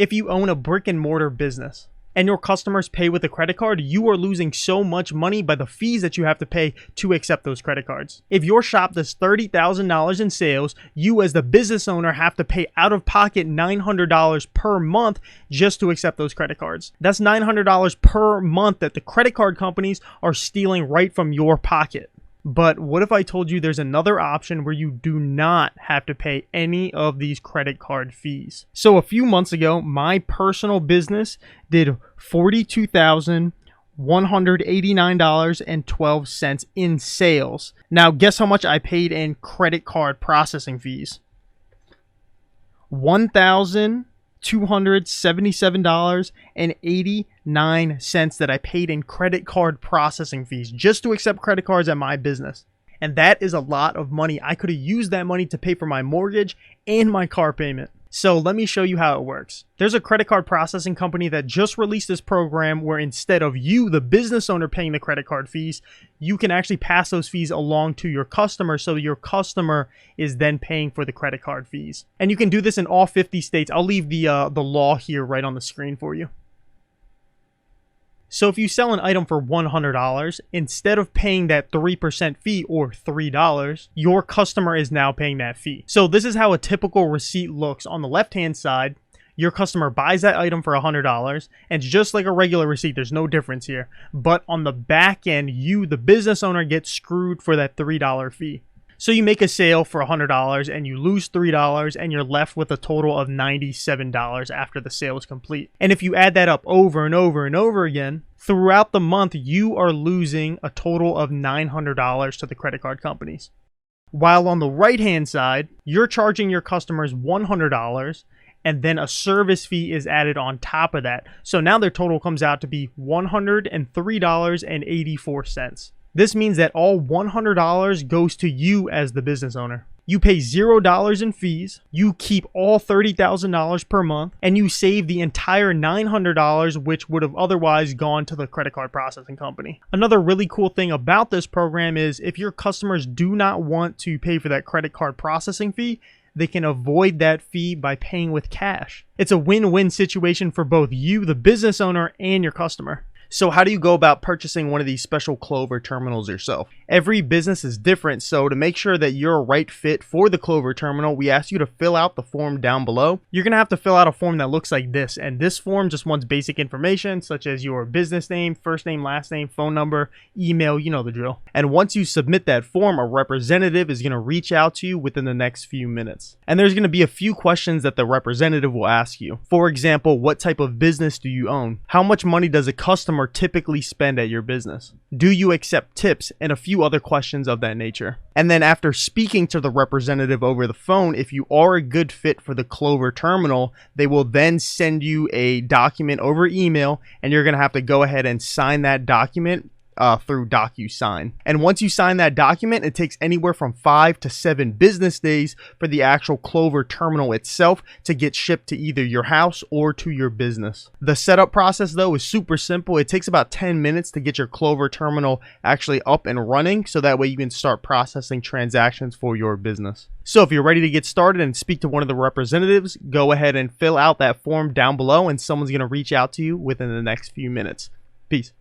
If you own a brick and mortar business and your customers pay with a credit card, you are losing so much money by the fees that you have to pay to accept those credit cards. If your shop does $30,000 in sales, you as the business owner have to pay out of pocket $900 per month just to accept those credit cards. That's $900 per month that the credit card companies are stealing right from your pocket. But what if I told you there's another option where you do not have to pay any of these credit card fees? So a few months ago, my personal business did $42,189.12 in sales. Now, guess how much I paid in credit card processing fees? $1,277.89 that I paid in credit card processing fees just to accept credit cards at my business. And that is a lot of money. I could have used that money to pay for my mortgage and my car payment. So let me show you how it works. There's a credit card processing company that just released this program where instead of you, the business owner, paying the credit card fees, you can actually pass those fees along to your customer, so your customer is then paying for the credit card fees. And you can do this in all 50 states. I'll leave the law here right on the screen for you. So if you sell an item for $100, instead of paying that 3% fee or $3, your customer is now paying that fee. So this is how a typical receipt looks. On the left-hand side, your customer buys that item for $100, and it's just like a regular receipt. There's no difference here. But on the back end, you, the business owner, get screwed for that $3 fee. So you make a sale for $100 and you lose $3 and you're left with a total of $97 after the sale is complete. And if you add that up over and over and over again, throughout the month, you are losing a total of $900 to the credit card companies. While on the right-hand side, you're charging your customers $100 and then a service fee is added on top of that. So now their total comes out to be $103.84. This means that all $100 goes to you as the business owner. You pay $0 in fees, you keep all $30,000 per month, and you save the entire $900, which would have otherwise gone to the credit card processing company. Another really cool thing about this program is if your customers do not want to pay for that credit card processing fee, they can avoid that fee by paying with cash. It's a win-win situation for both you, the business owner, and your customer. So how do you go about purchasing one of these special Clover terminals yourself? Every business is different, so to make sure that you're a right fit for the Clover terminal, we ask you to fill out the form down below. You're going to have to fill out a form that looks like this, and this form just wants basic information such as your business name, first name, last name, phone number, email, you know the drill. And once you submit that form, a representative is going to reach out to you within the next few minutes. And there's going to be a few questions that the representative will ask you. For example, what type of business do you own? How much money does a customer typically spend at your business? Do you accept tips? And a few other questions of that nature. And then after speaking to the representative over the phone, if you are a good fit for the Clover terminal, they will then send you a document over email, and you're going to have to go ahead and sign that document through DocuSign. And once you sign that document, it takes anywhere from 5 to 7 business days for the actual Clover terminal itself to get shipped to either your house or to your business. The setup process though is super simple. It takes about 10 minutes to get your Clover terminal actually up and running, so that way you can start processing transactions for your business. So if you're ready to get started and speak to one of the representatives, go ahead and fill out that form down below, and someone's going to reach out to you within the next few minutes. Peace.